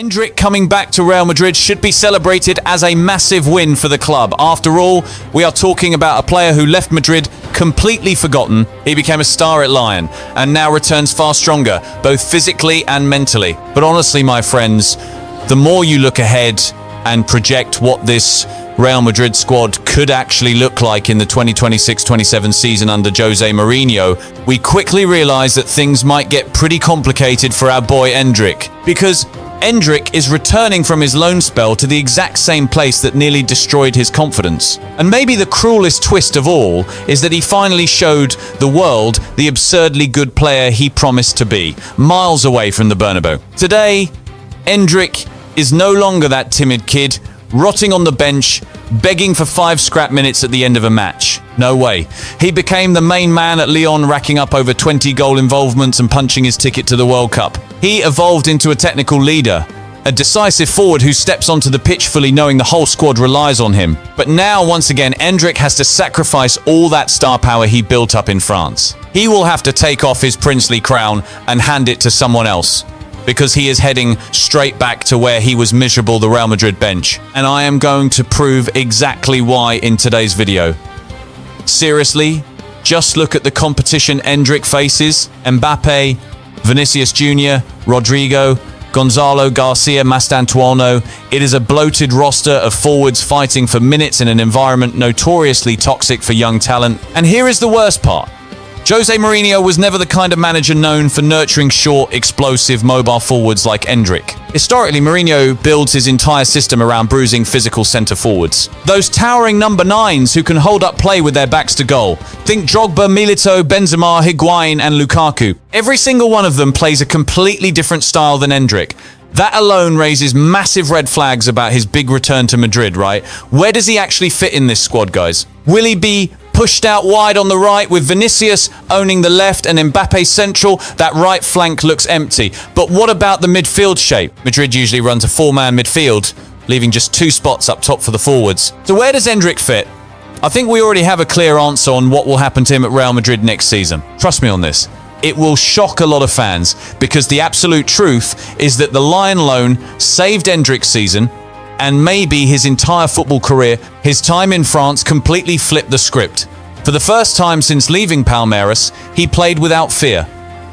Endrick coming back to Real Madrid should be celebrated as a massive win for the club. After all, we are talking about a player who left Madrid completely forgotten. He became a star at Lyon and now returns far stronger, both physically and mentally. But honestly, my friends, the more you look ahead and project what this Real Madrid squad could actually look like in the 2026-27 season under Jose Mourinho, we quickly realize that things might get pretty complicated for our boy Endrick, because Endrick is returning from his loan spell to the exact same place that nearly destroyed his confidence. And maybe the cruelest twist of all is that he finally showed the world the absurdly good player he promised to be, miles away from the Bernabeu. Today, Endrick is no longer that timid kid, rotting on the bench, begging for 5 scrap minutes at the end of a match. No way. He became the main man at Lyon, racking up over 20 goal involvements and punching his ticket to the World Cup. He evolved into a technical leader, a decisive forward who steps onto the pitch fully knowing the whole squad relies on him. But now, once again, Endrick has to sacrifice all that star power he built up in France. He will have to take off his princely crown and hand it to someone else, because he is heading straight back to where he was miserable, the Real Madrid bench. And I am going to prove exactly why in today's video. Seriously, just look at the competition Endrick faces: Mbappe, Vinicius Jr., Rodrigo, Goncalo Garcia, Mastantuono. It is a bloated roster of forwards fighting for minutes in an environment notoriously toxic for young talent. And here is the worst part. Jose Mourinho was never the kind of manager known for nurturing short, explosive, mobile forwards like Endrick. Historically, Mourinho builds his entire system around bruising physical centre forwards. Those towering number 9s who can hold up play with their backs to goal. Think Drogba, Milito, Benzema, Higuain and Lukaku. Every single one of them plays a completely different style than Endrick. That alone raises massive red flags about his big return to Madrid, right? Where does he actually fit in this squad, guys? Will he be pushed out wide on the right with Vinicius owning the left and Mbappe central? That right flank looks empty. But what about the midfield shape? Madrid usually runs a 4-man midfield, leaving just 2 spots up top for the forwards. So where does Endrick fit? I think we already have a clear answer on what will happen to him at Real Madrid next season. Trust me on this. It will shock a lot of fans, because the absolute truth is that the Lyon loan saved Endrick's season and maybe his entire football career. His time in France completely flipped the script. For the first time since leaving Palmeiras, he played without fear.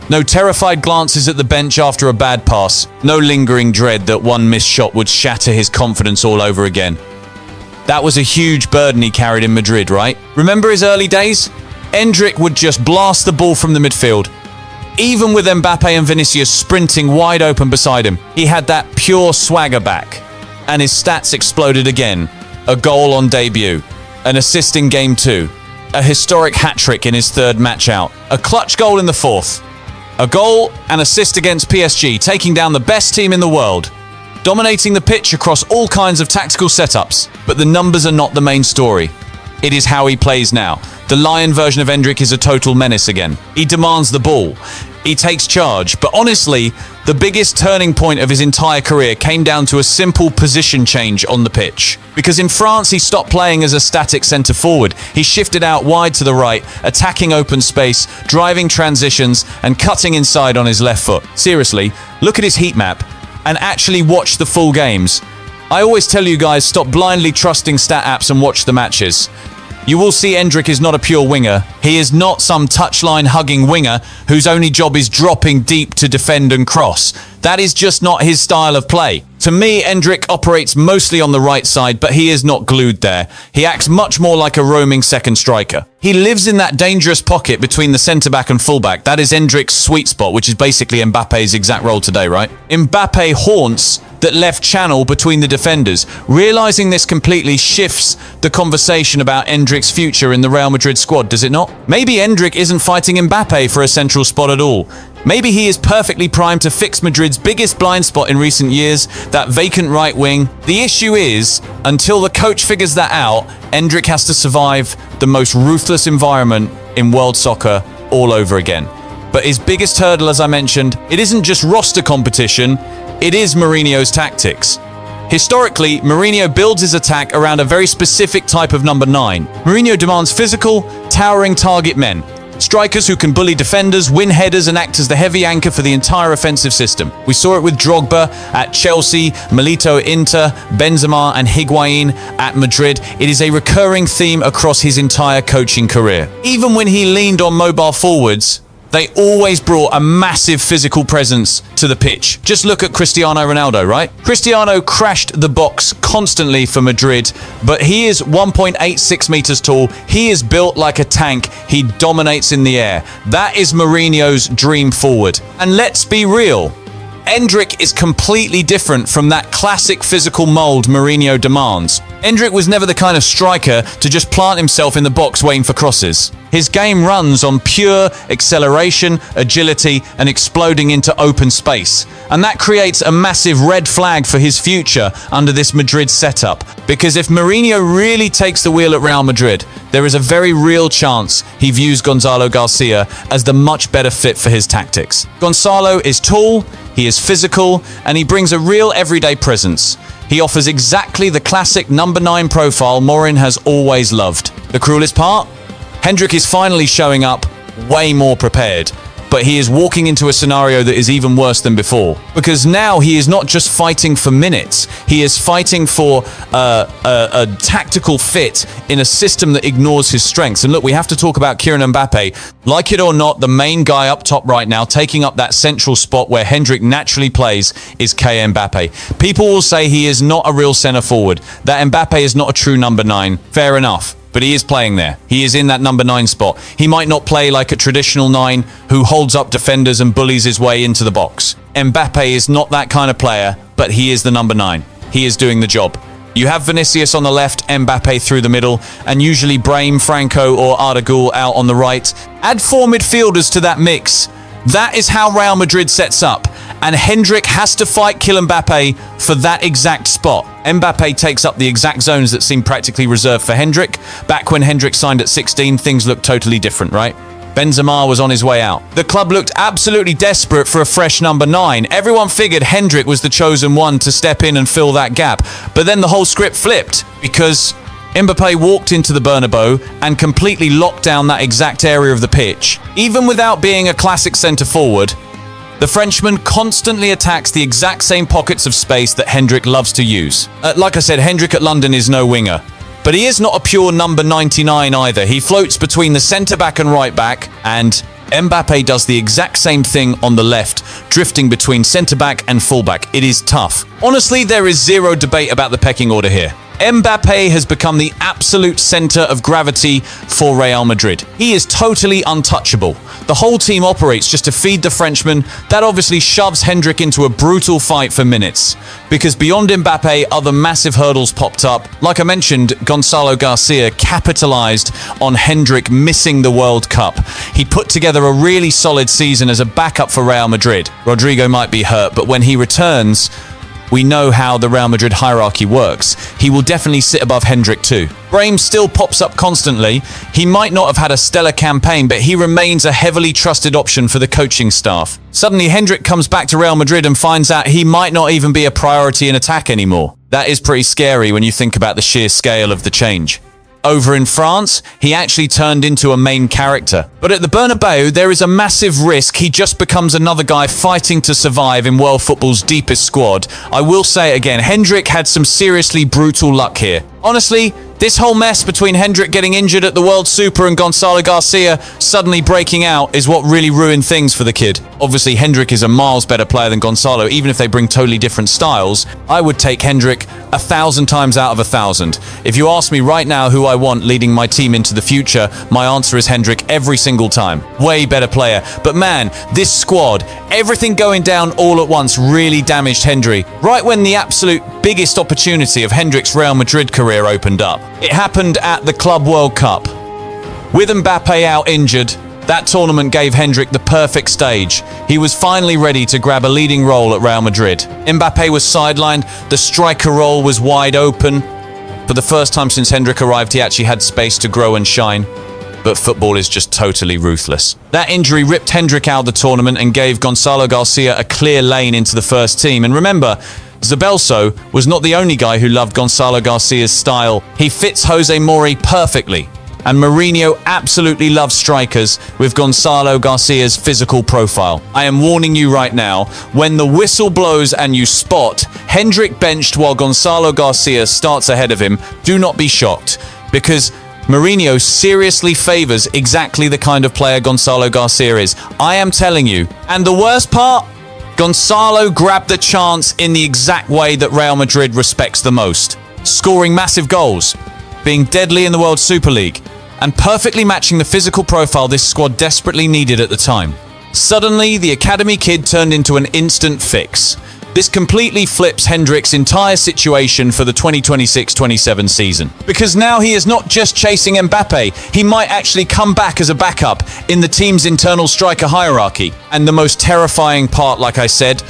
No terrified glances at the bench after a bad pass. No lingering dread that one missed shot would shatter his confidence all over again. That was a huge burden he carried in Madrid, right? Remember his early days? Endrick would just blast the ball from the midfield, even with Mbappe and Vinicius sprinting wide open beside him. He had that pure swagger back, and his stats exploded again. A goal on debut, an assist in Game 2, a historic hat-trick in his 3rd match out, a clutch goal in the 4th, a goal and assist against PSG, taking down the best team in the world, dominating the pitch across all kinds of tactical setups. But the numbers are not the main story. It is how he plays now. The Lyon version of Endrick is a total menace again. He demands the ball. He takes charge. But honestly, the biggest turning point of his entire career came down to a simple position change on the pitch. Because in France, he stopped playing as a static centre forward. He shifted out wide to the right, attacking open space, driving transitions, and cutting inside on his left foot. Seriously, look at his heat map and actually watch the full games. I always tell you guys, stop blindly trusting stat apps and watch the matches. You will see Endrick is not a pure winger. He is not some touchline hugging winger whose only job is dropping deep to defend and cross. That is just not his style of play. To me, Endrick operates mostly on the right side, but he is not glued there. He acts much more like a roaming second striker. He lives in that dangerous pocket between the centre-back and full-back. That is Endrick's sweet spot, which is basically Mbappe's exact role today, right? Mbappe haunts that left channel between the defenders. Realizing this completely shifts the conversation about Endrick's future in the Real Madrid squad, does it not? Maybe Endrick isn't fighting Mbappe for a central spot at all. Maybe he is perfectly primed to fix Madrid's biggest blind spot in recent years, that vacant right wing. The issue is, until the coach figures that out, Endrick has to survive the most ruthless environment in world soccer all over again. But his biggest hurdle, as I mentioned, it isn't just roster competition, it is Mourinho's tactics. Historically, Mourinho builds his attack around a very specific type of number 9. Mourinho demands physical, towering target men. Strikers who can bully defenders, win headers and act as the heavy anchor for the entire offensive system. We saw it with Drogba at Chelsea, Milito at Inter, Benzema and Higuain at Madrid. It is a recurring theme across his entire coaching career. Even when he leaned on mobile forwards, they always brought a massive physical presence to the pitch. Just look at Cristiano Ronaldo, right? Cristiano crashed the box constantly for Madrid, but he is 1.86 meters tall. He is built like a tank. He dominates in the air. That is Mourinho's dream forward. And let's be real, Endrick is completely different from that classic physical mold Mourinho demands. Endrick was never the kind of striker to just plant himself in the box waiting for crosses. His game runs on pure acceleration, agility, and exploding into open space. And that creates a massive red flag for his future under this Madrid setup. Because if Mourinho really takes the wheel at Real Madrid, there is a very real chance he views Goncalo Garcia as the much better fit for his tactics. Goncalo is tall, he is physical, and he brings a real everyday presence. He offers exactly the classic number 9 profile Mourinho has always loved. The cruelest part? Endrick is finally showing up way more prepared, but he is walking into a scenario that is even worse than before. Because now he is not just fighting for minutes, he is fighting for a tactical fit in a system that ignores his strengths. And look, we have to talk about Kylian Mbappe. Like it or not, the main guy up top right now, taking up that central spot where Endrick naturally plays, is Kylian Mbappe. People will say he is not a real centre forward, that Mbappe is not a true number 9. Fair enough. But he is playing there. He is in that number 9 spot. He might not play like a traditional 9 who holds up defenders and bullies his way into the box. Mbappe is not that kind of player, but he is the number 9. He is doing the job. You have Vinicius on the left, Mbappe through the middle, and usually Brahim, Franco or Arda Güler out on the right. Add 4 midfielders to that mix. That is how Real Madrid sets up. And Endrick has to fight Kylian Mbappe for that exact spot. Mbappe takes up the exact zones that seem practically reserved for Endrick. Back when Endrick signed at 16, things looked totally different, right? Benzema was on his way out. The club looked absolutely desperate for a fresh number 9. Everyone figured Endrick was the chosen one to step in and fill that gap. But then the whole script flipped because Mbappe walked into the Bernabeu and completely locked down that exact area of the pitch. Even without being a classic centre forward, the Frenchman constantly attacks the exact same pockets of space that Endrick loves to use. Like I said, Endrick at London is no winger. But he is not a pure number 99 either. He floats between the centre-back and right-back, and Mbappe does the exact same thing on the left, drifting between centre-back and full-back. It is tough. Honestly, there is zero debate about the pecking order here. Mbappe has become the absolute centre of gravity for Real Madrid. He is totally untouchable. The whole team operates just to feed the Frenchman. That obviously shoves Endrick into a brutal fight for minutes. Because beyond Mbappe, other massive hurdles popped up. Like I mentioned, Goncalo Garcia capitalised on Endrick missing the World Cup. He put together a really solid season as a backup for Real Madrid. Rodrigo might be hurt, but when he returns, we know how the Real Madrid hierarchy works. He will definitely sit above Endrick too. Brahim still pops up constantly. He might not have had a stellar campaign, but he remains a heavily trusted option for the coaching staff. Suddenly, Endrick comes back to Real Madrid and finds out he might not even be a priority in attack anymore. That is pretty scary when you think about the sheer scale of the change. Over in France, he actually turned into a main character. But at the Bernabeu, there is a massive risk he just becomes another guy fighting to survive in world football's deepest squad. I will say it again, Endrick had some seriously brutal luck here. Honestly, this whole mess between Endrick getting injured at the World Super and Goncalo Garcia suddenly breaking out is what really ruined things for the kid. Obviously, Endrick is a miles better player than Goncalo, even if they bring totally different styles. I would take Endrick 1,000 times out of 1,000. If you ask me right now who I want leading my team into the future, my answer is Endrick every single time. Way better player. But man, this squad, everything going down all at once really damaged Endrick. Right when the absolute biggest opportunity of Endrick's Real Madrid career opened up. It happened at the Club World Cup. With Mbappe out injured, that tournament gave Endrick the perfect stage. He was finally ready to grab a leading role at Real Madrid. Mbappe was sidelined, the striker role was wide open. For the first time since Endrick arrived, he actually had space to grow and shine. But football is just totally ruthless. That injury ripped Endrick out of the tournament and gave Goncalo Garcia a clear lane into the first team. And remember, Zabelso was not the only guy who loved Goncalo Garcia's style. He fits Jose Mourinho perfectly. and Mourinho absolutely loves strikers with Goncalo Garcia's physical profile. I am warning you right now, when the whistle blows and you spot Endrick benched while Goncalo Garcia starts ahead of him, do not be shocked, because Mourinho seriously favours exactly the kind of player Goncalo Garcia is. I am telling you. And the worst part? Goncalo grabbed the chance in the exact way that Real Madrid respects the most. Scoring massive goals, being deadly in the World Super League, and perfectly matching the physical profile this squad desperately needed at the time. Suddenly, the academy kid turned into an instant fix. This completely flips Endrick's entire situation for the 2026-27 season. Because now he is not just chasing Mbappe, he might actually come back as a backup in the team's internal striker hierarchy. And the most terrifying part, like I said,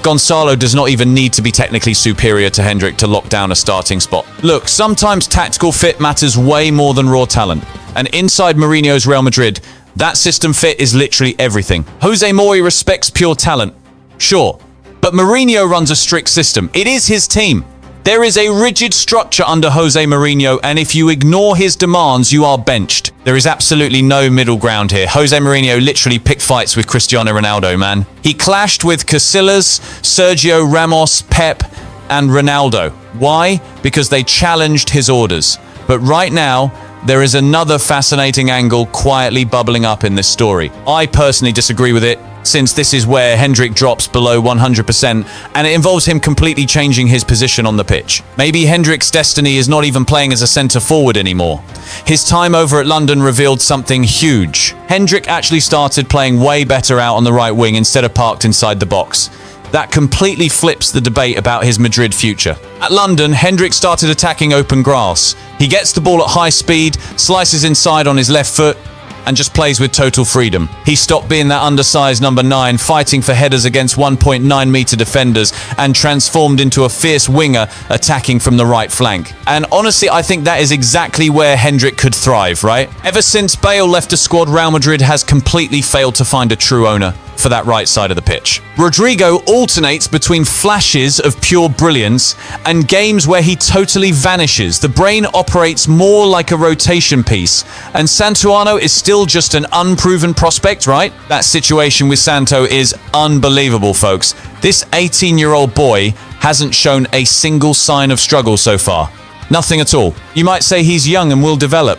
Goncalo does not even need to be technically superior to Endrick to lock down a starting spot. Look, sometimes tactical fit matters way more than raw talent. And inside Mourinho's Real Madrid, that system fit is literally everything. Jose Mourinho respects pure talent, sure. But Mourinho runs a strict system. It is his team. There is a rigid structure under Jose Mourinho, and if you ignore his demands, you are benched. There is absolutely no middle ground here. Jose Mourinho literally picked fights with Cristiano Ronaldo, man. He clashed with Casillas, Sergio Ramos, Pep, and Ronaldo. Why? Because they challenged his orders. But right now, there is another fascinating angle quietly bubbling up in this story. I personally disagree with it, since this is where Endrick drops below 100%, and it involves him completely changing his position on the pitch. Maybe Endrick's destiny is not even playing as a centre-forward anymore. His time over at London revealed something huge. Endrick actually started playing way better out on the right wing instead of parked inside the box. That completely flips the debate about his Madrid future. At London, Endrick started attacking open grass. He gets the ball at high speed, slices inside on his left foot, and just plays with total freedom. He stopped being that undersized number 9, fighting for headers against 1.9-meter defenders, and transformed into a fierce winger attacking from the right flank. And honestly, I think that is exactly where Endrick could thrive, right? Ever since Bale left the squad, Real Madrid has completely failed to find a true owner for that right side of the pitch. Rodrigo alternates between flashes of pure brilliance and games where he totally vanishes. The brain operates more like a rotation piece, and Santuano is still just an unproven prospect, right? That situation with Santo is unbelievable, folks. This 18-year-old boy hasn't shown a single sign of struggle so far. Nothing at all. You might say he's young and will develop.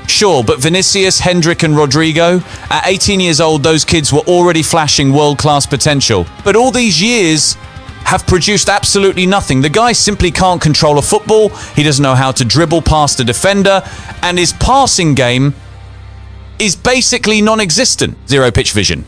Sure, but Vinicius, Endrick and Rodrigo, at 18 years old, those kids were already flashing world-class potential. But all these years have produced absolutely nothing. The guy simply can't control a football, he doesn't know how to dribble past a defender, and his passing game is basically non-existent. Zero pitch vision.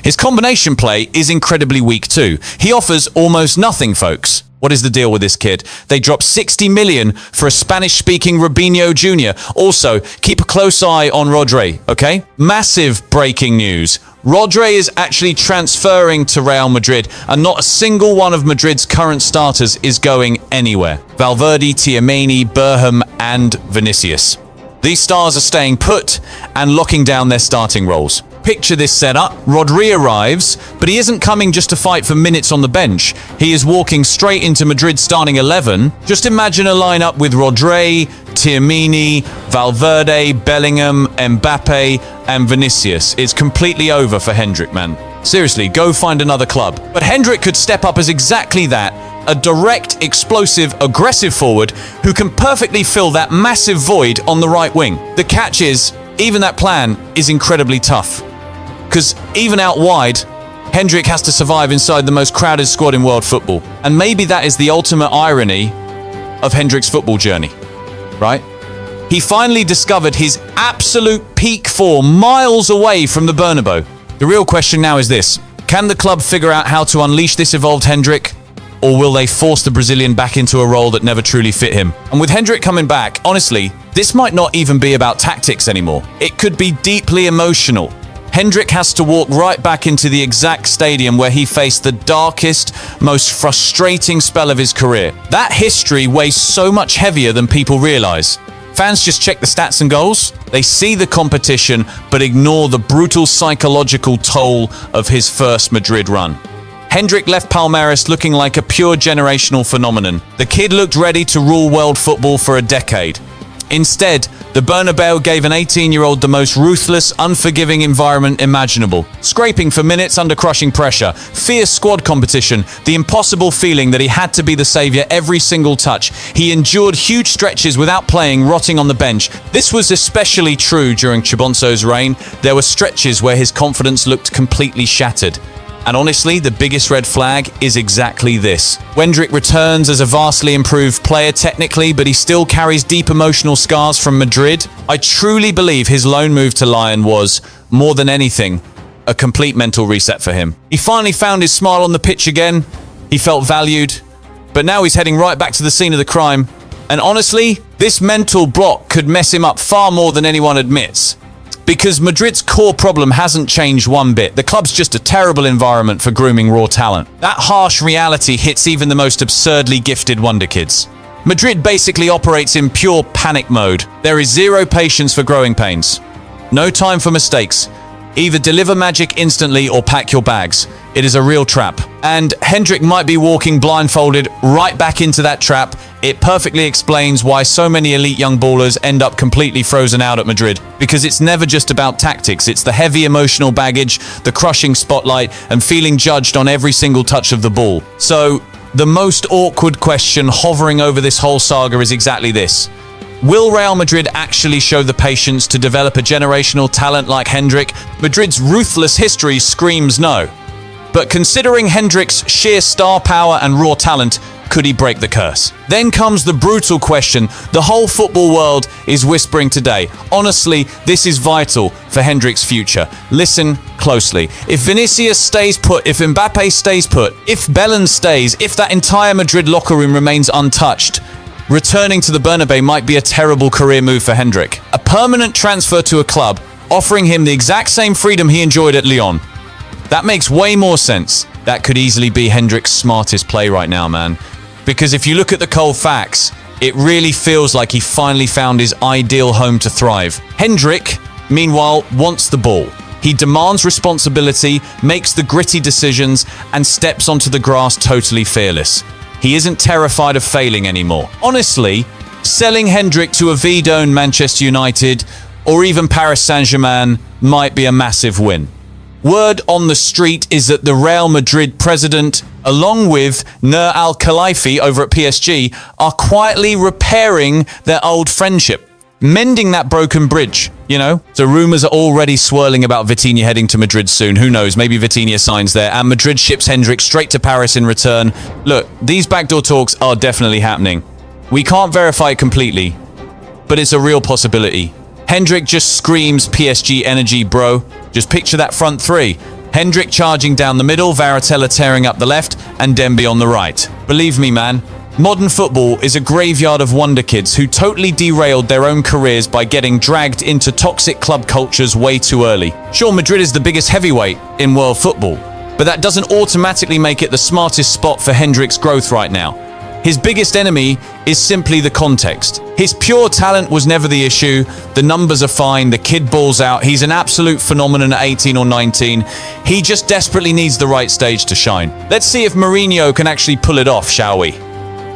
His combination play is incredibly weak too. He offers almost nothing, folks. What is the deal with this kid? They dropped 60 million for a Spanish-speaking Robinho Jr. Also, keep a close eye on Rodri, okay? Massive breaking news. Rodri is actually transferring to Real Madrid, and not a single one of Madrid's current starters is going anywhere. Valverde, Tchouaméni, Berghem, and Vinicius. These stars are staying put and locking down their starting roles. Picture this setup. Rodri arrives, but he isn't coming just to fight for minutes on the bench. He is walking straight into Madrid's starting 11. Just imagine a lineup with Rodri, Tchouaméni, Valverde, Bellingham, Mbappe, and Vinicius. It's completely over for Endrick, man. Seriously, go find another club. But Endrick could step up as exactly that. A direct, explosive, aggressive forward who can perfectly fill that massive void on the right wing. The catch is, even that plan is incredibly tough. Because even out wide, Endrick has to survive inside the most crowded squad in world football. And maybe that is the ultimate irony of Endrick's football journey, right? He finally discovered his absolute peak form miles away from the Bernabeu. The real question now is this: can the club figure out how to unleash this evolved Endrick? Or will they force the Brazilian back into a role that never truly fit him? And with Endrick coming back, honestly, this might not even be about tactics anymore. It could be deeply emotional. Endrick has to walk right back into the exact stadium where he faced the darkest, most frustrating spell of his career. That history weighs so much heavier than people realize. Fans just check the stats and goals. They see the competition, but ignore the brutal psychological toll of his first Madrid run. Endrick left Palmeiras looking like a pure generational phenomenon. The kid looked ready to rule world football for a decade. Instead, the Bernabeu gave an 18-year-old the most ruthless, unforgiving environment imaginable. Scraping for minutes under crushing pressure, fierce squad competition, the impossible feeling that he had to be the saviour every single touch. He endured huge stretches without playing, rotting on the bench. This was especially true during Chibonzo's reign. There were stretches where his confidence looked completely shattered. And honestly, the biggest red flag is exactly this. Endrick returns as a vastly improved player technically, but he still carries deep emotional scars from Madrid. I truly believe his loan move to Lyon was, more than anything, a complete mental reset for him. He finally found his smile on the pitch again. He felt valued, but now he's heading right back to the scene of the crime. And honestly, this mental block could mess him up far more than anyone admits. Because Madrid's core problem hasn't changed one bit. The club's just a terrible environment for grooming raw talent. That harsh reality hits even the most absurdly gifted wonderkids. Madrid basically operates in pure panic mode. There is zero patience for growing pains. No time for mistakes. Either deliver magic instantly or pack your bags. It is a real trap. And Endrick might be walking blindfolded right back into that trap. It perfectly explains why so many elite young ballers end up completely frozen out at Madrid. Because it's never just about tactics. It's the heavy emotional baggage, the crushing spotlight, and feeling judged on every single touch of the ball. So, the most awkward question hovering over this whole saga is exactly this. Will Real Madrid actually show the patience to develop a generational talent like Endrick? Madrid's ruthless history screams no. But considering Endrick's sheer star power and raw talent, could he break the curse? Then comes the brutal question the whole football world is whispering today. Honestly, this is vital for Endrick's future. Listen closely. If Vinicius stays put, if Mbappe stays put, if Bellingham stays, if that entire Madrid locker room remains untouched, returning to the Bernabeu might be a terrible career move for Endrick. A permanent transfer to a club, offering him the exact same freedom he enjoyed at Lyon. That makes way more sense. That could easily be Endrick's smartest play right now, man. Because if you look at the cold facts, it really feels like he finally found his ideal home to thrive. Endrick, meanwhile, wants the ball. He demands responsibility, makes the gritty decisions, and steps onto the grass totally fearless. He isn't terrified of failing anymore. Honestly, selling Endrick to a V-Done Manchester United or even Paris Saint-Germain might be a massive win. Word on the street is that the Real Madrid president, along with Nur Al-Khalifi over at PSG, are quietly repairing their old friendship, mending that broken bridge, you know? So rumors are already swirling about Vitinha heading to Madrid soon. Who knows? Maybe Vitinha signs there, and Madrid ships Endrick straight to Paris in return. Look, these backdoor talks are definitely happening. We can't verify it completely, but it's a real possibility. Endrick just screams PSG energy, bro. Just picture that front three. Endrick charging down the middle, Varatella tearing up the left, and Dembe on the right. Believe me, man, modern football is a graveyard of wonderkids who totally derailed their own careers by getting dragged into toxic club cultures way too early. Sure, Madrid is the biggest heavyweight in world football, but that doesn't automatically make it the smartest spot for Endrick's growth right now. His biggest enemy is simply the context. His pure talent was never the issue. The numbers are fine. The kid balls out. He's an absolute phenomenon at 18 or 19. He just desperately needs the right stage to shine. Let's see if Mourinho can actually pull it off, shall we?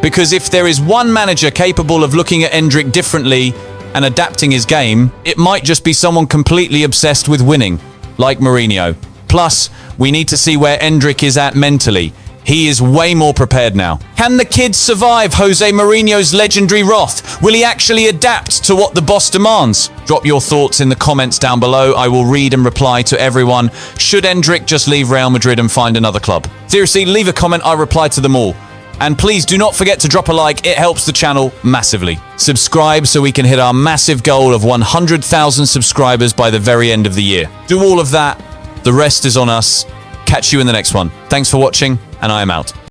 Because if there is one manager capable of looking at Endrick differently and adapting his game, it might just be someone completely obsessed with winning, like Mourinho. Plus, we need to see where Endrick is at mentally. He is way more prepared now. Can the kid survive Jose Mourinho's legendary wrath? Will he actually adapt to what the boss demands? Drop your thoughts in the comments down below. I will read and reply to everyone. Should Endrick just leave Real Madrid and find another club? Seriously, leave a comment. I reply to them all. And please do not forget to drop a like. It helps the channel massively. Subscribe so we can hit our massive goal of 100,000 subscribers by the very end of the year. Do all of that. The rest is on us. Catch you in the next one. Thanks for watching, and I am out.